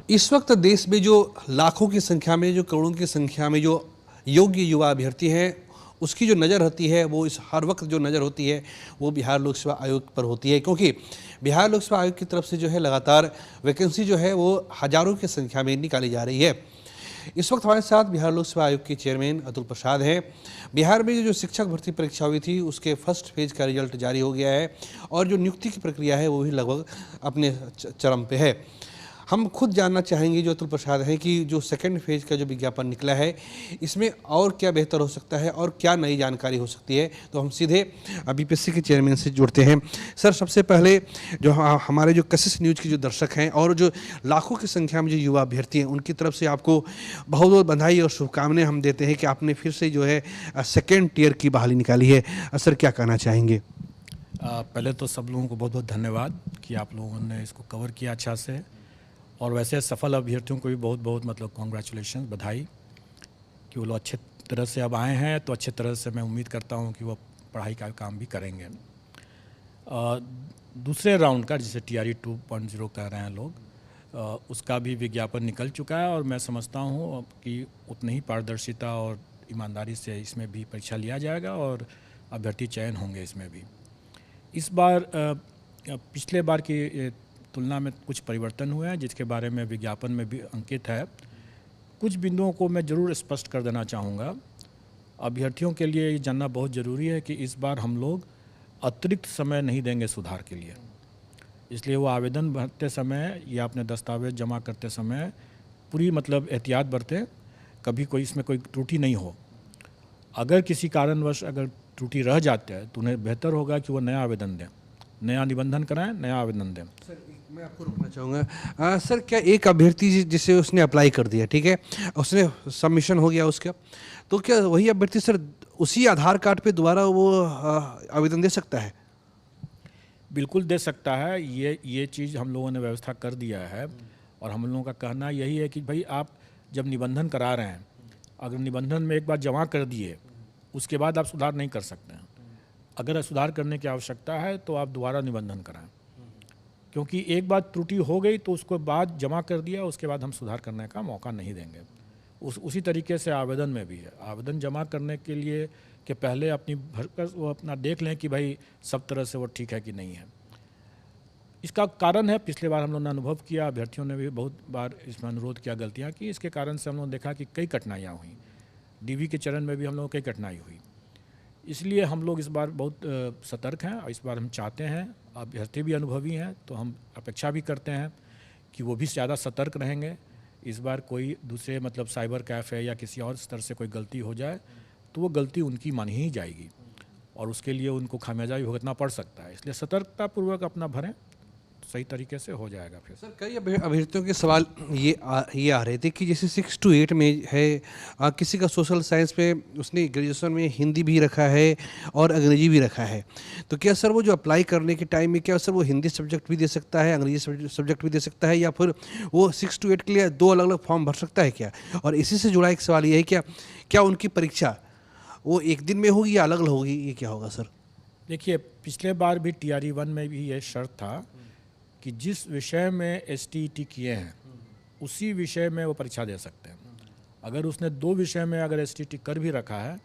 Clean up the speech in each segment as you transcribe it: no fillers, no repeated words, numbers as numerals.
इस वक्त देश में जो लाखों की संख्या में, जो करोड़ों की संख्या में जो योग्य युवा अभ्यर्थी हैं, उसकी जो नज़र होती है, वो इस हर वक्त जो नज़र होती है वो बिहार लोक सेवा आयोग पर होती है, क्योंकि बिहार लोक सेवा आयोग की तरफ से जो है लगातार वैकेंसी जो है वो हज़ारों की संख्या में निकाली जा रही है। इस वक्त हमारे साथ बिहार लोक सेवा आयोग के चेयरमैन अतुल प्रसाद हैं। बिहार में जो शिक्षक भर्ती परीक्षा हुई थी उसके फर्स्ट फेज का रिजल्ट जारी हो गया है और जो नियुक्ति की प्रक्रिया है वो भी लगभग अपने चरम पे है। हम खुद जानना चाहेंगे जो अतुल प्रसाद हैं कि जो सेकंड फेज का जो विज्ञापन निकला है इसमें और क्या बेहतर हो सकता है और क्या नई जानकारी हो सकती है। तो हम सीधे बीपीएससी के चेयरमैन से जुड़ते हैं। सर, सबसे पहले जो हमारे जो कशिश न्यूज़ के जो दर्शक हैं और जो लाखों की संख्या में जो युवा अभ्यर्थी हैं उनकी तरफ से आपको बहुत बहुत बधाई और शुभकामनाएं हम देते हैं कि आपने फिर से जो है सेकेंड टियर की बहाली निकाली है। सर, क्या कहना चाहेंगे? पहले तो सब लोगों को बहुत बहुत धन्यवाद कि आप लोगों ने इसको कवर किया अच्छा से, और वैसे सफल अभ्यर्थियों को भी बहुत बहुत मतलब कॉन्ग्रेचुलेशन, बधाई कि वो लोग अच्छे तरह से अब आए हैं। तो अच्छे तरह से मैं उम्मीद करता हूँ कि वो पढ़ाई का काम भी करेंगे। दूसरे राउंड का जिसे TRE 2.0 कह रहे हैं लोग, उसका भी विज्ञापन निकल चुका है और मैं समझता हूँ कि उतनी ही पारदर्शिता और ईमानदारी से इसमें भी परीक्षा लिया जाएगा और अभ्यर्थी चयन होंगे इसमें भी। इस बार पिछले बार की तुलना में कुछ परिवर्तन हुए हैं जिसके बारे में विज्ञापन में भी अंकित है। कुछ बिंदुओं को मैं ज़रूर स्पष्ट कर देना चाहूँगा। अभ्यर्थियों के लिए ये जानना बहुत ज़रूरी है कि इस बार हम लोग अतिरिक्त समय नहीं देंगे सुधार के लिए। इसलिए वो आवेदन भरते समय या अपने दस्तावेज जमा करते समय पूरी मतलब एहतियात बरतें, कभी कोई इसमें कोई त्रुटि नहीं हो। अगर किसी कारणवश अगर त्रुटि रह जाते हैं तो उन्हें बेहतर होगा कि वो नया आवेदन दें, नया निबंधन कराएं, नया आवेदन दें। सर, मैं आपको रोकना चाहूँगा। सर, क्या एक अभ्यर्थी जिसे उसने अप्लाई कर दिया, ठीक है, उसने सबमिशन हो गया उसका, तो क्या वही अभ्यर्थी सर उसी आधार कार्ड पे दोबारा वो आवेदन दे सकता है? बिल्कुल दे सकता है। ये चीज़ हम लोगों ने व्यवस्था कर दिया है और हम लोगों का कहना यही है कि भाई आप जब निबंधन करा रहे हैं, अगर निबंधन में एक बार जमा कर दिए उसके बाद आप सुधार नहीं कर सकते हैं। अगर सुधार करने की आवश्यकता है तो आप दोबारा निबंधन कराएं, क्योंकि एक बार त्रुटि हो गई तो उसको बाद जमा कर दिया, उसके बाद हम सुधार करने का मौका नहीं देंगे। उसी तरीके से आवेदन में भी है। आवेदन जमा करने के लिए कि पहले अपनी भरकर वो अपना देख लें कि भाई सब तरह से वो ठीक है कि नहीं है। इसका कारण है, पिछले बार हम लोगों ने अनुभव किया, अभ्यर्थियों ने भी बहुत बार इसमें अनुरोध किया गलतियाँ की, इसके कारण से हम लोगों ने देखा कि कई कठिनाइयाँ हुई। DV के चरण में भी हम लोगों को कई कठिनाई हुई। इसलिए हम लोग इस बार बहुत सतर्क हैं और इस बार हम चाहते हैं, अभ्यर्थी भी अनुभवी हैं तो हम अपेक्षा भी करते हैं कि वो भी ज़्यादा सतर्क रहेंगे। इस बार कोई दूसरे मतलब साइबर कैफ़े या किसी और स्तर से कोई गलती हो जाए तो वो गलती उनकी मानी ही जाएगी और उसके लिए उनको खामियाजा भी भुगतना पड़ सकता है। इसलिए सतर्कतापूर्वक अपना भरें, सही तरीके से हो जाएगा। फिर सर, कई अभ्यर्थियों के सवाल ये आ रहे थे कि जैसे 6 to 8 में है, किसी का सोशल साइंस में उसने ग्रेजुएशन में हिंदी भी रखा है और अंग्रेजी भी रखा है, तो क्या सर वो जो अप्लाई करने के टाइम में क्या सर वो हिंदी सब्जेक्ट भी दे सकता है, अंग्रेजी सब्जेक्ट भी दे सकता है, या फिर वो 6 to 8 के लिए 2 अलग अलग फॉर्म भर सकता है क्या? और इसी से जुड़ा एक सवाल ये है, क्या उनकी परीक्षा वो एक दिन में होगी या अलग अलग होगी, ये क्या होगा सर? देखिए, पिछले बार भी TRE 1 में भी ये शर्त था कि जिस विषय में STET किए हैं उसी विषय में वो परीक्षा दे सकते हैं। अगर उसने 2 विषय में अगर STET कर भी रखा है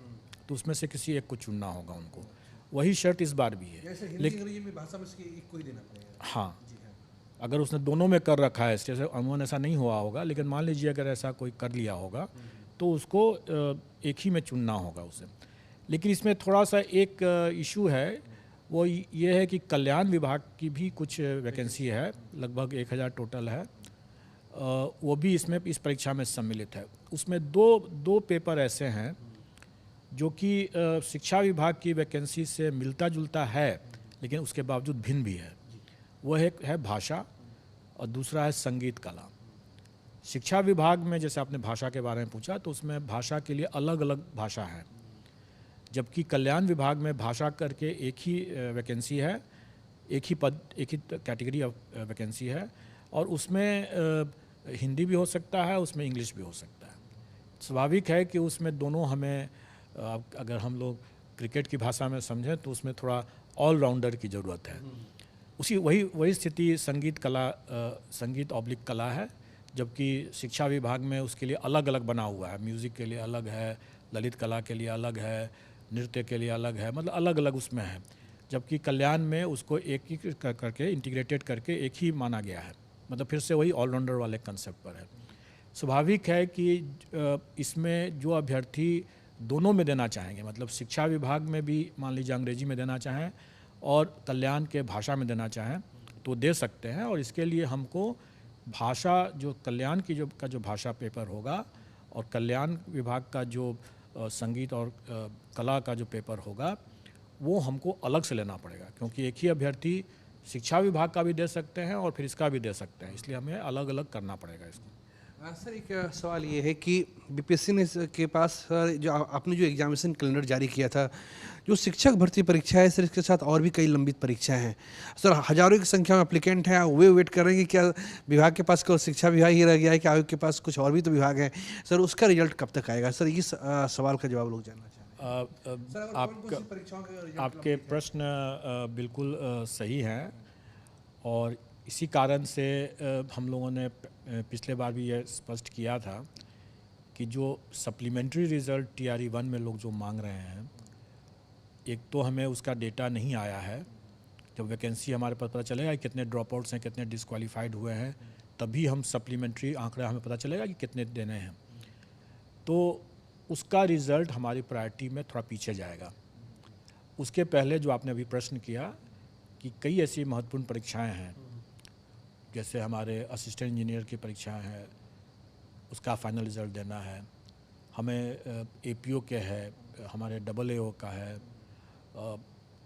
तो उसमें से किसी एक को चुनना होगा उनको। वही शर्त इस बार भी है। लेकिन भाषा में से एक को ही देना पड़ेगा। हाँ, अगर उसने दोनों में कर रखा है, जैसे अमूमन ऐसा नहीं हुआ होगा, लेकिन मान लीजिए अगर ऐसा कोई कर लिया होगा तो उसको एक ही में चुनना होगा उसे। लेकिन इसमें थोड़ा सा एक इशू है, वो ये है कि कल्याण विभाग की भी कुछ वैकेंसी है, लगभग 1000 टोटल है। वो भी इसमें इस परीक्षा में सम्मिलित है। उसमें दो पेपर ऐसे हैं जो कि शिक्षा विभाग की वैकेंसी से मिलता जुलता है लेकिन उसके बावजूद भिन्न भी है। वो एक है भाषा और दूसरा है संगीत कला। शिक्षा विभाग में जैसे आपने भाषा के बारे में पूछा तो उसमें भाषा के लिए अलग अलग भाषा है, जबकि कल्याण विभाग में भाषा करके एक ही वैकेंसी है, एक ही पद, एक ही कैटेगरी ऑफ वैकेंसी है और उसमें हिंदी भी हो सकता है, उसमें इंग्लिश भी हो सकता है। स्वाभाविक है कि उसमें दोनों हमें अगर हम लोग क्रिकेट की भाषा में समझें तो उसमें थोड़ा ऑलराउंडर की ज़रूरत है। वही स्थिति संगीत ऑब्लिक कला है, जबकि शिक्षा विभाग में उसके लिए अलग अलग बना हुआ है, म्यूज़िक के लिए अलग है, ललित कला के लिए अलग है, नृत्य के लिए अलग है, मतलब अलग अलग उसमें है। जबकि कल्याण में उसको एक ही करके इंटीग्रेटेड करके एक ही माना गया है, मतलब फिर से वही ऑलराउंडर वाले कंसेप्ट पर है। स्वाभाविक है कि इसमें जो अभ्यर्थी दोनों में देना चाहेंगे, मतलब शिक्षा विभाग में भी मान लीजिए अंग्रेजी में देना चाहें और कल्याण के भाषा में देना चाहें तो दे सकते हैं। और इसके लिए हमको भाषा जो कल्याण की जो भाषा पेपर होगा और कल्याण विभाग का जो संगीत और कला का जो पेपर होगा वो हमको अलग से लेना पड़ेगा, क्योंकि एक ही अभ्यर्थी शिक्षा विभाग का भी दे सकते हैं और फिर इसका भी दे सकते हैं, इसलिए हमें अलग अलग करना पड़ेगा इसको। सर एक सवाल ये है कि बीपीएससी ने के पास सर जो आपने जो एग्जामिनेशन कैलेंडर जारी किया था, जो शिक्षक भर्ती परीक्षा है सर, इसके साथ और भी कई लंबित परीक्षाएं हैं सर, हजारों की संख्या में एप्लीकेंट हैं, वे वेट कर रहे हैं कि क्या विभाग के पास केवल शिक्षा विभाग ही रह गया है कि आयोग के पास कुछ और भी तो विभाग हैं सर, उसका रिजल्ट कब तक आएगा सर? इस सवाल का जवाब लोग जानना चाहते हैं। आपके प्रश्न बिल्कुल सही हैं और इसी कारण से हम लोगों ने पिछले बार भी ये स्पष्ट किया था कि जो सप्लीमेंट्री रिज़ल्ट TRE 1 में लोग जो मांग रहे हैं, एक तो हमें उसका डेटा नहीं आया है। जब वैकेंसी हमारे पास पता चलेगा कि कितने ड्रॉप आउट्स हैं, कितने डिस्क्वालीफाइड हुए हैं, तभी हम सप्लीमेंट्री आंकड़ा हमें पता चलेगा कि कितने देने हैं। तो उसका रिज़ल्ट हमारी प्रायोरिटी में थोड़ा पीछे जाएगा। उसके पहले जो आपने अभी प्रश्न किया कि कई ऐसी महत्वपूर्ण परीक्षाएं हैं, जैसे हमारे असिस्टेंट इंजीनियर की परीक्षाएं हैं, उसका फाइनल रिज़ल्ट देना है, हमें APO के है, हमारे AAO का है,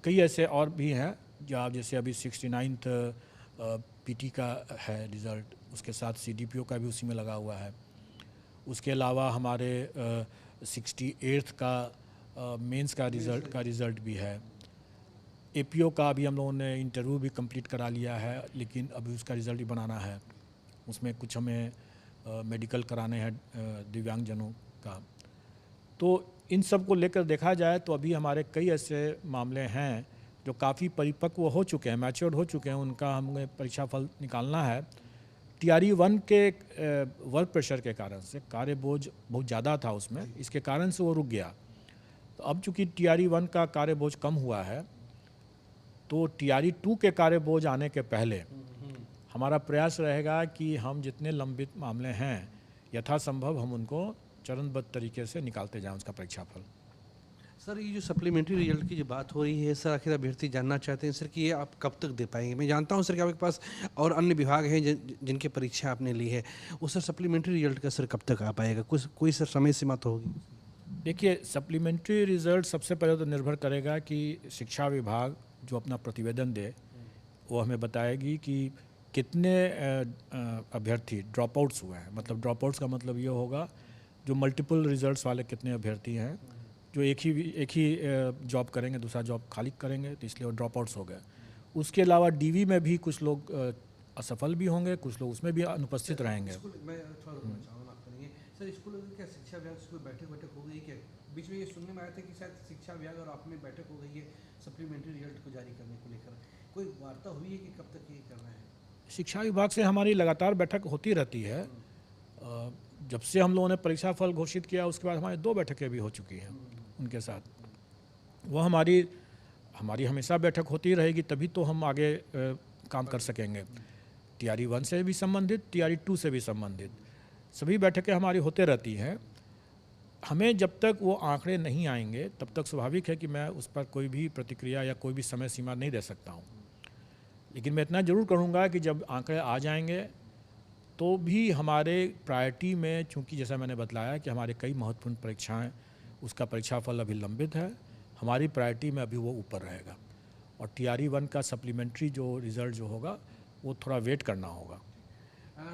कई ऐसे और भी हैं जो आप जैसे अभी 69th PT का है रिज़ल्ट, उसके साथ CDPO का भी उसी में लगा हुआ है। उसके अलावा हमारे 68th का मेंस का रिज़ल्ट भी है। APO का अभी हम लोगों ने इंटरव्यू भी कंप्लीट करा लिया है, लेकिन अभी उसका रिज़ल्ट भी बनाना है। उसमें कुछ हमें मेडिकल कराने हैं दिव्यांगजनों का। तो इन सब को लेकर देखा जाए तो अभी हमारे कई ऐसे मामले हैं जो काफ़ी परिपक्व हो चुके हैं, मैच्योर्ड हो चुके हैं, उनका हमें परीक्षा फल निकालना है। TRE 1 के वर्क प्रेशर के कारण से कार्य बोझ बहुत ज़्यादा था उसमें, इसके कारण से वो रुक गया। तो अब चूँकि TRE 1 का कार्य बोझ कम हुआ है, तो TRE 2 के कार्य बोझ आने के पहले हमारा प्रयास रहेगा कि हम जितने लंबित मामले हैं यथासंभव हम उनको चरणबद्ध तरीके से निकालते जाएं उसका परीक्षा फल। सर ये जो सप्लीमेंट्री रिजल्ट की जो बात हो रही है सर, आखिर अभ्यर्थी जानना चाहते हैं सर कि ये आप कब तक दे पाएंगे? मैं जानता हूं सर कि आपके पास और अन्य विभाग हैं जिनकी परीक्षा आपने ली है, वो सर सप्लीमेंट्री रिजल्ट का सर कब तक आ पाएगा? कोई सर समय सीमा तो होगी? देखिए, सप्लीमेंट्री रिजल्ट सबसे पहले तो निर्भर करेगा कि शिक्षा विभाग जो अपना प्रतिवेदन दे वो हमें बताएगी कि कितने अभ्यर्थी ड्रॉप आउट्स हुए हैं। मतलब ड्रॉप आउट्स का मतलब ये होगा जो मल्टीपल रिजल्ट्स वाले कितने अभ्यर्थी हैं जो एक ही जॉब करेंगे, दूसरा जॉब खाली करेंगे, तो इसलिए वो ड्रॉप आउट्स हो गए। उसके अलावा DV में भी कुछ लोग असफल भी होंगे, कुछ लोग उसमें भी अनुपस्थित रहेंगे। मैं थोड़ा सर, स्कूल क्या शिक्षा विभाग से कोई बैठक हो गई क्या? बीच में ये सुनने में आया था कि शायद शिक्षा विभाग और आप में बैठक हो गई है सप्लीमेंट्री रिजल्ट को जारी करने को लेकर, कोई वार्ता हुई है कि कब तक ये करना है? शिक्षा विभाग से हमारी लगातार बैठक होती रहती है। जब से हम लोगों ने परीक्षा फल घोषित किया उसके बाद हमारी 2 बैठकें भी हो चुकी हैं उनके साथ। वो हमारी हमेशा बैठक होती रहेगी, तभी तो हम आगे काम कर सकेंगे। TRE 1 से भी संबंधित, TRE 2 से भी संबंधित सभी बैठकें हमारी होते रहती हैं। हमें जब तक वो आंकड़े नहीं आएंगे तब तक स्वाभाविक है कि मैं उस पर कोई भी प्रतिक्रिया या कोई भी समय सीमा नहीं दे सकता हूँ। लेकिन मैं इतना ज़रूर करूँगा कि जब आंकड़े आ जाएंगे तो भी हमारे प्रायोरिटी में, चूँकि जैसा मैंने बतलाया कि हमारे कई महत्वपूर्ण परीक्षाएं उसका परीक्षा फल अभी लंबित है, हमारी प्रायोरिटी में अभी वो ऊपर रहेगा। और TRE 1 का सप्लीमेंट्री जो रिज़ल्ट जो होगा वो थोड़ा वेट करना होगा।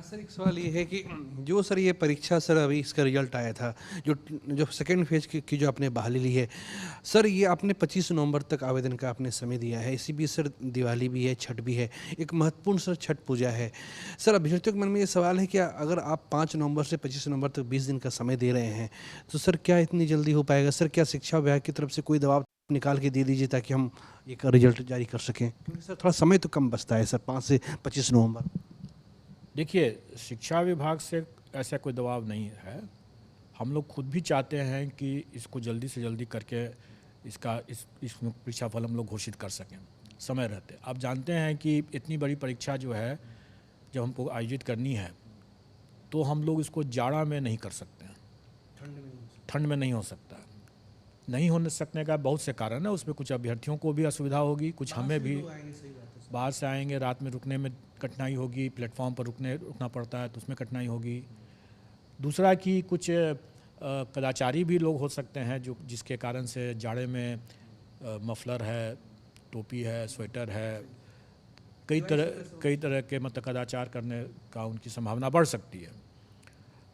सर एक सवाल ये है कि जो सर ये परीक्षा सर अभी इसका रिजल्ट आया था, जो सेकेंड फेज की जो आपने बहाली ली है सर, ये आपने 25 नवंबर तक आवेदन का आपने समय दिया है। इसी बीच सर दिवाली भी है, छठ भी है, एक महत्वपूर्ण सर छठ पूजा है सर। अभ्यर्थियों के मन में ये सवाल है कि अगर आप 5 नवंबर से 25 नवंबर तक 20 दिन का समय दे रहे हैं तो सर क्या इतनी जल्दी हो पाएगा सर? क्या शिक्षा विभाग की तरफ से कोई दबाव निकाल के दे दीजिए ताकि हम एक रिजल्ट जारी कर सकें, क्योंकि सर थोड़ा समय तो कम बचता है सर, 5 से 25 नवंबर। देखिए, शिक्षा विभाग से ऐसा कोई दबाव नहीं है। हम लोग खुद भी चाहते हैं कि इसको जल्दी से जल्दी करके इसमें परीक्षा फल हम लोग घोषित कर सकें समय रहते। आप जानते हैं कि इतनी बड़ी परीक्षा जो है जब हमको आयोजित करनी है तो हम लोग इसको जाड़ा में नहीं कर सकते हैं, ठंड में नहीं हो सकता। नहीं हो सकने का बहुत से कारण है। उसमें कुछ अभ्यर्थियों को भी असुविधा होगी, कुछ हमें भी। बाहर से आएंगे, रात में रुकने में कठिनाई होगी, प्लेटफॉर्म पर रुकना पड़ता है तो उसमें कठिनाई होगी। दूसरा कि कुछ कदाचारी भी लोग हो सकते हैं जो जिसके कारण से जाड़े में मफलर है, टोपी है, स्वेटर है, कई तरह के मतलब कदाचार करने का उनकी संभावना बढ़ सकती है।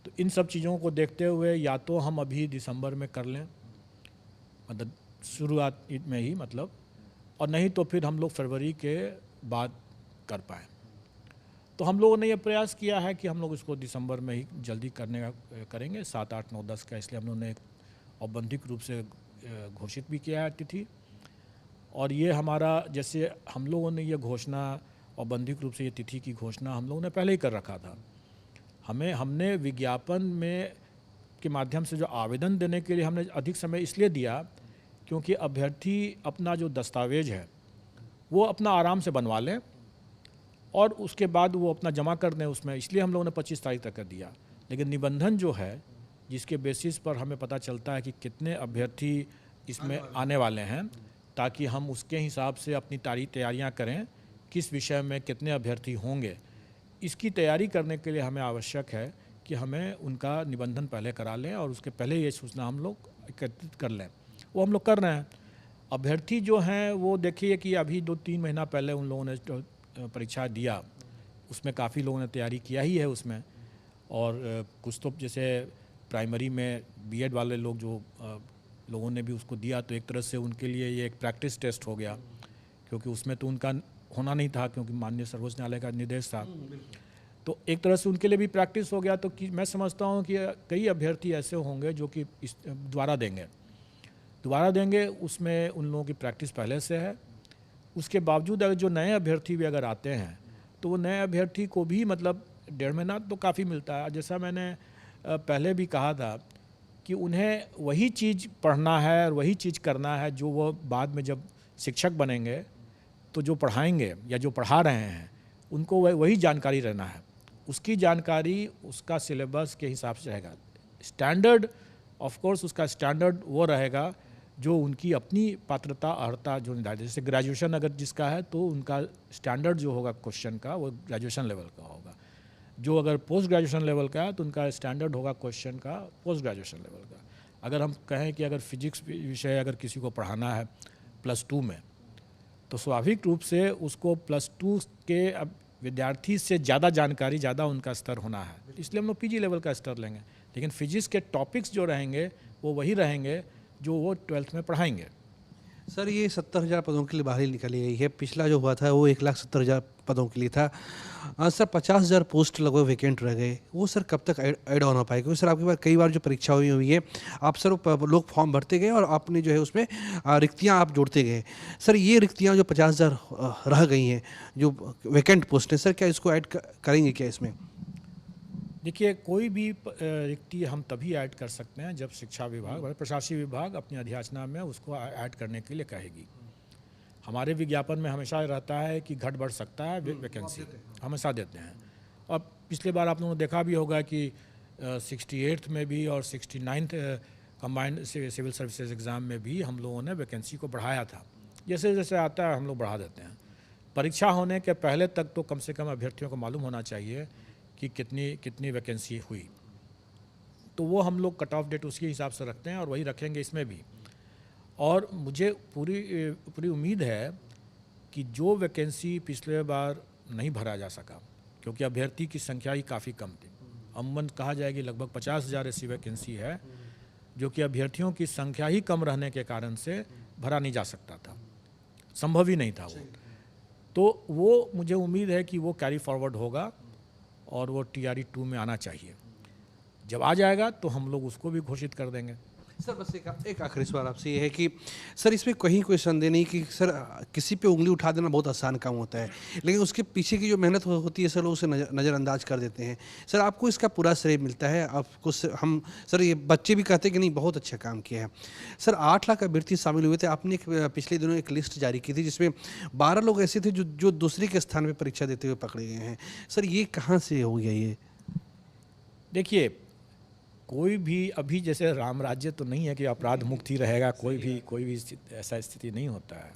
तो इन सब चीज़ों को देखते हुए या तो हम अभी दिसंबर में कर लें, मतलब शुरुआत में ही मतलब, और नहीं तो फिर हम लोग फरवरी के बाद कर पाएँ। तो हम लोगों ने ये प्रयास किया है कि हम लोग इसको दिसंबर में ही जल्दी करेंगे 7, 8, 9, 10 का। इसलिए हम लोगों ने एक औपबंधिक रूप से घोषित भी किया है तिथि। और ये हमारा, जैसे हम लोगों ने ये घोषणा औपबंधिक रूप से ये तिथि की घोषणा हम लोगों ने पहले ही कर रखा था। हमने विज्ञापन में के माध्यम से जो आवेदन देने के लिए हमने अधिक समय इसलिए दिया क्योंकि अभ्यर्थी अपना जो दस्तावेज है वो अपना आराम से बनवा लें और उसके बाद वो अपना जमा कर दें उसमें। इसलिए हम लोगों ने 25 तारीख तक कर दिया। लेकिन निबंधन जो है, जिसके बेसिस पर हमें पता चलता है कि कितने अभ्यर्थी इसमें आने वाले हैं, ताकि हम उसके हिसाब से अपनी तैयारियां करें, किस विषय में कितने अभ्यर्थी होंगे, इसकी तैयारी करने के लिए हमें आवश्यक है कि हमें उनका निबंधन पहले करा लें और उसके पहले ये सूचना हम लोग एकत्रित कर लें। वो हम लोग कर रहे हैं। अभ्यर्थी जो हैं वो देखिए कि अभी 2-3 महीना पहले उन लोगों ने परीक्षा दिया, उसमें काफ़ी लोगों ने तैयारी किया ही है उसमें। और कुछ तो जैसे प्राइमरी में बीएड वाले लोग जो लोगों ने भी उसको दिया, तो एक तरह से उनके लिए ये एक प्रैक्टिस टेस्ट हो गया, क्योंकि उसमें तो उनका होना नहीं था क्योंकि माननीय सर्वोच्च न्यायालय का निर्देश था। तो एक तरह से उनके लिए भी प्रैक्टिस हो गया। तो कि मैं समझता हूँ कि कई अभ्यर्थी ऐसे होंगे जो कि दोबारा देंगे, उसमें उन लोगों की प्रैक्टिस पहले से है। उसके बावजूद अगर जो नए अभ्यर्थी भी अगर आते हैं तो वो नए अभ्यर्थी को भी मतलब 1.5 महीना तो काफ़ी मिलता है। जैसा मैंने पहले भी कहा था कि उन्हें वही चीज़ पढ़ना है और वही चीज़ करना है जो वो बाद में जब शिक्षक बनेंगे तो जो पढ़ाएंगे या जो पढ़ा रहे हैं उनको वही जानकारी रहना है। उसकी जानकारी उसका सिलेबस के हिसाब से रहेगा। स्टैंडर्ड ऑफ कोर्स उसका स्टैंडर्ड वो रहेगा जो उनकी अपनी पात्रता अर्हता जो निर्धारित, जैसे ग्रेजुएशन अगर जिसका है तो उनका स्टैंडर्ड जो होगा क्वेश्चन का वो ग्रेजुएशन लेवल का होगा। जो अगर पोस्ट ग्रेजुएशन लेवल का है तो उनका स्टैंडर्ड होगा क्वेश्चन का पोस्ट ग्रेजुएशन लेवल का। अगर हम कहें कि अगर फिजिक्स विषय अगर किसी को पढ़ाना है +2 में, तो स्वाभाविक रूप से उसको +2 के विद्यार्थी से ज़्यादा जानकारी, ज़्यादा उनका स्तर होना है, इसलिए हम लोग पीजी लेवल का स्तर लेंगे। लेकिन फिजिक्स के टॉपिक्स जो रहेंगे वो वही रहेंगे जो वो 12th में पढ़ाएंगे। सर ये 70,000 पदों के लिए बाहरी निकाली गई है। पिछला जो हुआ था वो 1,70,000 पदों के लिए था। सर 50,000 पोस्ट लगभग वैकेंट रह गए, वो सर कब तक ऐड ऑन हो पाएगा? क्योंकि सर आपके पास कई बार जो परीक्षा हुई है, आप सर लोग फॉर्म भरते गए और आपने जो है उसमें रिक्तियाँ आप जोड़ते गए। सर ये रिक्तियाँ जो 50,000 रह गई हैं, जो वैकेंट पोस्ट है, सर क्या इसको ऐड करेंगे क्या इसमें? देखिए, कोई भी रिक्ति हम तभी ऐड कर सकते हैं जब शिक्षा विभाग और प्रशासनिक विभाग अपनी अधियाचना में उसको ऐड करने के लिए कहेगी। हमारे विज्ञापन में हमेशा रहता है कि घट बढ़ सकता है वैकेंसी, हमेशा देते हैं। और पिछले बार आप लोगों ने देखा भी होगा कि 68th में भी और 69th combined civil services exam में भी हम लोगों ने वैकेंसी को बढ़ाया था। जैसे जैसे आता है हम लोग बढ़ा देते हैं। परीक्षा होने के पहले तक तो कम से कम अभ्यर्थियों को मालूम होना चाहिए कि कितनी वैकेंसी हुई, तो वो हम लोग कट ऑफ डेट उसके हिसाब से रखते हैं और वही रखेंगे इसमें भी। और मुझे पूरी उम्मीद है कि जो वैकेंसी पिछले बार नहीं भरा जा सका क्योंकि अभ्यर्थी की संख्या ही काफ़ी कम थी, अमूमन कहा जाए कि लगभग 50,000 ऐसी वैकेंसी है जो कि अभ्यर्थियों की संख्या ही कम रहने के कारण से भरा नहीं जा सकता था, संभव ही नहीं था वो। तो वो मुझे उम्मीद है कि वो कैरी फॉरवर्ड होगा और वो TRE 2 में आना चाहिए। जब आ जाएगा तो हम लोग उसको भी घोषित कर देंगे। सर बस एक आखिरी सवाल आपसे ये है कि सर इसमें कहीं कोई संदेह नहीं कि सर किसी पे उंगली उठा देना बहुत आसान काम होता है, लेकिन उसके पीछे की जो मेहनत होती है सर लोग उसे नज़रअंदाज कर देते हैं। सर आपको इसका पूरा श्रेय मिलता है, आपको हम सर ये बच्चे भी कहते हैं कि नहीं बहुत अच्छा काम किया है। सर 8 लाख अभ्यर्थी शामिल हुए थे, आपने पिछले दिनों एक लिस्ट जारी की थी जिसमें 12 लोग ऐसे थे जो दूसरे के स्थान पर परीक्षा देते हुए पकड़े गए हैं। सर ये कहाँ से हो गया ये? देखिए, कोई भी अभी जैसे राम राज्य तो नहीं है कि अपराध मुक्त ही रहेगा, कोई भी ऐसा स्थिति नहीं होता है।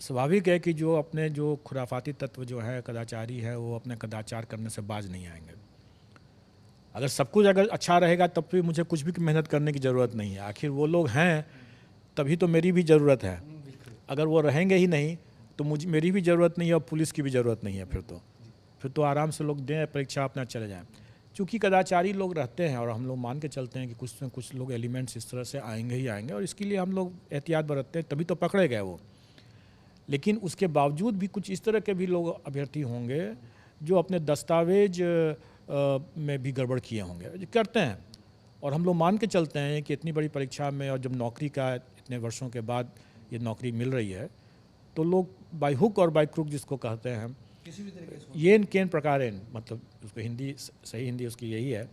स्वाभाविक है कि जो खुराफाती तत्व जो है, कदाचारी है, वो अपने कदाचार करने से बाज नहीं आएंगे। अगर सब कुछ अगर अच्छा रहेगा तब भी मुझे कुछ भी मेहनत करने की ज़रूरत नहीं है। आखिर वो लोग हैं तभी तो मेरी भी ज़रूरत है। अगर वो रहेंगे ही नहीं तो मेरी भी ज़रूरत नहीं है और पुलिस की भी ज़रूरत नहीं है। फिर तो आराम से लोग दें परीक्षा, अपना चले जाएं। चूँकि कदाचारी लोग रहते हैं और हम लोग मान के चलते हैं कि कुछ न कुछ लोग एलिमेंट्स इस तरह से आएंगे ही आएंगे, और इसके लिए हम लोग एहतियात बरतते हैं, तभी तो पकड़े गए वो। लेकिन उसके बावजूद भी कुछ इस तरह के भी लोग अभ्यर्थी होंगे जो अपने दस्तावेज में भी गड़बड़ किए होंगे, जो करते हैं। और हम लोग मान के चलते हैं कि इतनी बड़ी परीक्षा में और जब नौकरी का इतने वर्षों के बाद ये नौकरी मिल रही है, तो लोग बाय हुक और बाय क्रुक जिसको कहते हैं, किसी भी तरीके से येन केन प्रकारेण, मतलब उसको हिंदी सही हिंदी उसकी यही है,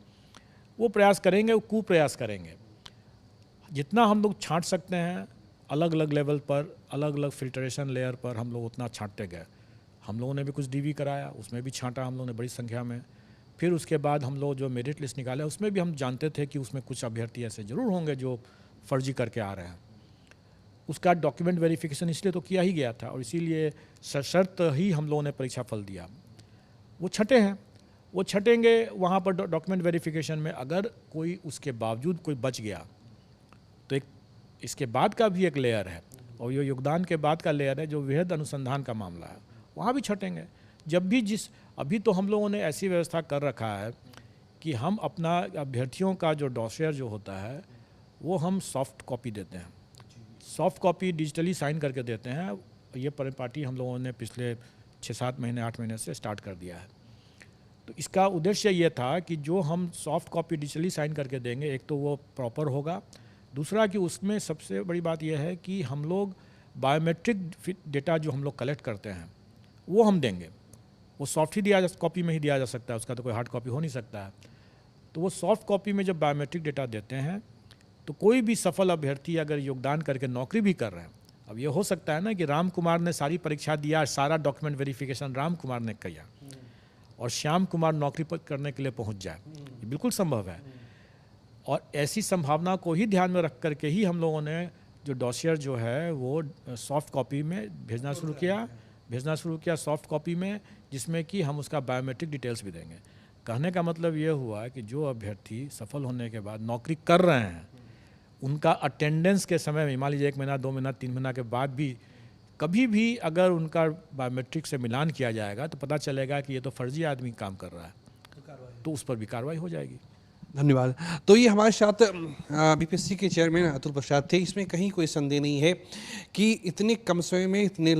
वो प्रयास करेंगे, वो कुप्रयास करेंगे। जितना हम लोग छांट सकते हैं अलग अलग लेवल पर, अलग अलग फिल्ट्रेशन लेयर पर हम लोग उतना छांटते गए। हम लोगों ने भी कुछ डीवी कराया, उसमें भी छांटा हम लोगों ने बड़ी संख्या में। फिर उसके बाद हम लोग जो मेरिट लिस्ट निकाला उसमें भी हम जानते थे कि उसमें कुछ अभ्यर्थी ऐसे ज़रूर होंगे जो फर्जी करके आ रहे हैं। उसका डॉक्यूमेंट वेरिफिकेशन इसलिए तो किया ही गया था और इसीलिए सशर्त ही हम लोगों ने परीक्षा फल दिया। वो छठे हैं, वो छटेंगे वहाँ पर डॉक्यूमेंट वेरिफिकेशन में। अगर कोई उसके बावजूद कोई बच गया तो एक इसके बाद का भी एक लेयर है, और ये योगदान के बाद का लेयर है जो वृहद अनुसंधान का मामला है, वहाँ भी छटेंगे। जब भी अभी तो हम लोगों ने ऐसी व्यवस्था कर रखा है कि हम अपना अभ्यर्थियों का जो डॉसियर जो होता है वो हम सॉफ्ट कॉपी देते हैं, सॉफ्ट कॉपी डिजिटली साइन करके देते हैं। ये परिपाटी हम लोगों ने पिछले 6-7 महीने 8 महीने से स्टार्ट कर दिया है। तो इसका उद्देश्य ये था कि जो हम सॉफ्ट कॉपी डिजिटली साइन करके देंगे, एक तो वो प्रॉपर होगा, दूसरा कि उसमें सबसे बड़ी बात यह है कि हम लोग बायोमेट्रिक डेटा जो हम लोग कलेक्ट करते हैं वो हम देंगे। वो सॉफ्ट ही कॉपी में ही दिया जा सकता है, उसका तो कोई हार्ड कॉपी हो नहीं सकता है। तो वो सॉफ्ट कॉपी में जब बायोमेट्रिक डेटा देते हैं तो कोई भी सफल अभ्यर्थी अगर योगदान करके नौकरी भी कर रहे हैं, अब ये हो सकता है ना कि राम कुमार ने सारी परीक्षा दिया, सारा डॉक्यूमेंट वेरिफिकेशन राम कुमार ने किया और श्याम कुमार नौकरी पर करने के लिए पहुंच जाए, ये बिल्कुल संभव है। और ऐसी संभावना को ही ध्यान में रख करके ही हम लोगों ने जो डॉसियर जो है वो सॉफ्ट कॉपी में भेजना शुरू किया सॉफ्ट कॉपी में, जिसमें कि हम उसका बायोमेट्रिक डिटेल्स भी देंगे। कहने का मतलब ये हुआ कि जो अभ्यर्थी सफल होने के बाद नौकरी कर रहे हैं उनका अटेंडेंस के समय में, मान लीजिए 1 महीना 2 महीना 3 महीना के बाद भी कभी भी अगर उनका बायोमेट्रिक से मिलान किया जाएगा तो पता चलेगा कि ये तो फर्जी आदमी काम कर रहा है, तो उस पर भी कार्रवाई हो जाएगी। धन्यवाद। तो ये हमारे साथ बीपीएससी के चेयरमैन अतुल प्रसाद थे। इसमें कहीं कोई संदेह नहीं है कि इतने कम समय में इतने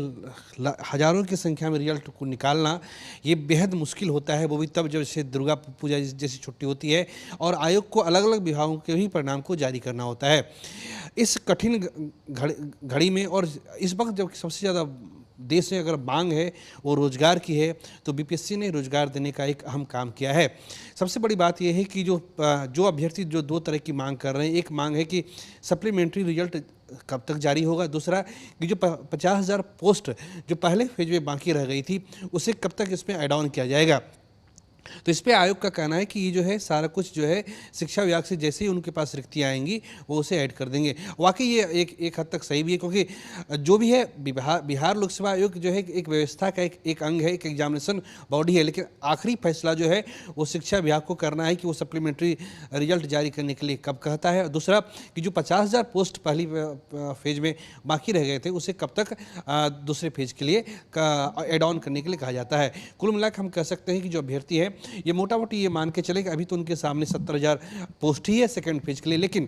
हजारों की संख्या में रिजल्ट को निकालना ये बेहद मुश्किल होता है, वो भी तब जब जैसे दुर्गा पूजा जैसी छुट्टी होती है और आयोग को अलग अलग विभागों के ही परिणाम को जारी करना होता है। इस कठिन घड़ी में और इस वक्त जब सबसे ज़्यादा देश में अगर मांग है वो रोज़गार की है, तो बीपीएससी ने रोज़गार देने का एक अहम काम किया है। सबसे बड़ी बात यह है कि जो अभ्यर्थी जो 2 तरह की मांग कर रहे हैं, एक मांग है कि सप्लीमेंट्री रिजल्ट कब तक जारी होगा, दूसरा कि जो 50,000 पोस्ट जो पहले फेज में बाकी रह गई थी उसे कब तक इसमें ऐड ऑन किया जाएगा। तो इस पे आयोग का कहना है कि ये जो है सारा कुछ जो है शिक्षा विभाग से जैसे ही उनके पास रिक्तियाँ आएंगी वो उसे ऐड कर देंगे। वाकई ये एक हद तक सही भी है, क्योंकि जो भी है बिहार लोक सेवा आयोग जो है एक व्यवस्था का एक अंग है, एक एग्जामिनेशन बॉडी है, लेकिन आखिरी फैसला जो है वो शिक्षा विभाग को करना है कि वो सप्लीमेंट्री रिजल्ट जारी करने के लिए कब कहता है। दूसरा कि जो 50,000 पोस्ट पहली फेज में बाकी रह गए थे उसे कब तक दूसरे फेज के लिए ऐड ऑन करने के लिए कहा जाता है। कुल मिलाकर हम कह सकते हैं कि जो अभ्यर्थी है ये मोटा मोटी ये मान के चले कि अभी तो उनके सामने 70,000 पोस्ट ही है सेकेंड फेज के लिए, लेकिन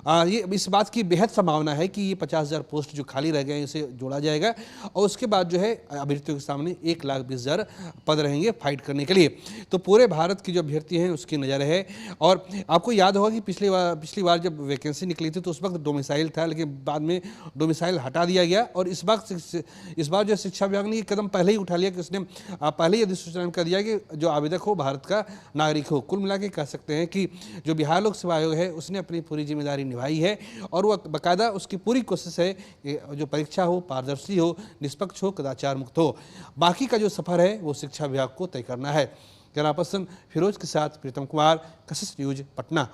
ये इस बात की बेहद संभावना है कि ये 50,000 पोस्ट जो खाली रह गए हैं इसे जोड़ा जाएगा और उसके बाद जो है अभ्यर्थियों के सामने 1,20,000 पद रहेंगे फाइट करने के लिए। तो पूरे भारत की जो अभ्यर्थी हैं उसकी नज़र है। और आपको याद होगा कि पिछली बार जब वैकेंसी निकली थी तो उस वक्त डोमिसाइल था, लेकिन बाद में डोमिसाइल हटा दिया गया और इस बार जो शिक्षा विभाग ने ये कदम पहले ही उठा लिया कि उसने पहले ही अधिसूचना कर दिया कि जो आवेदक हो भारत का नागरिक हो। कुल मिला के कह सकते हैं कि जो बिहार लोक सेवा आयोग है उसने अपनी पूरी जिम्मेदारी निभाई है और वो बाकायदा उसकी पूरी कोशिश है कि जो परीक्षा हो पारदर्शी हो, निष्पक्ष हो, कदाचार मुक्त हो। बाकी का जो सफर है वो शिक्षा विभाग को तय करना है। कैमरा पर्सन फिरोज के साथ प्रीतम कुमार, कशिश न्यूज, पटना।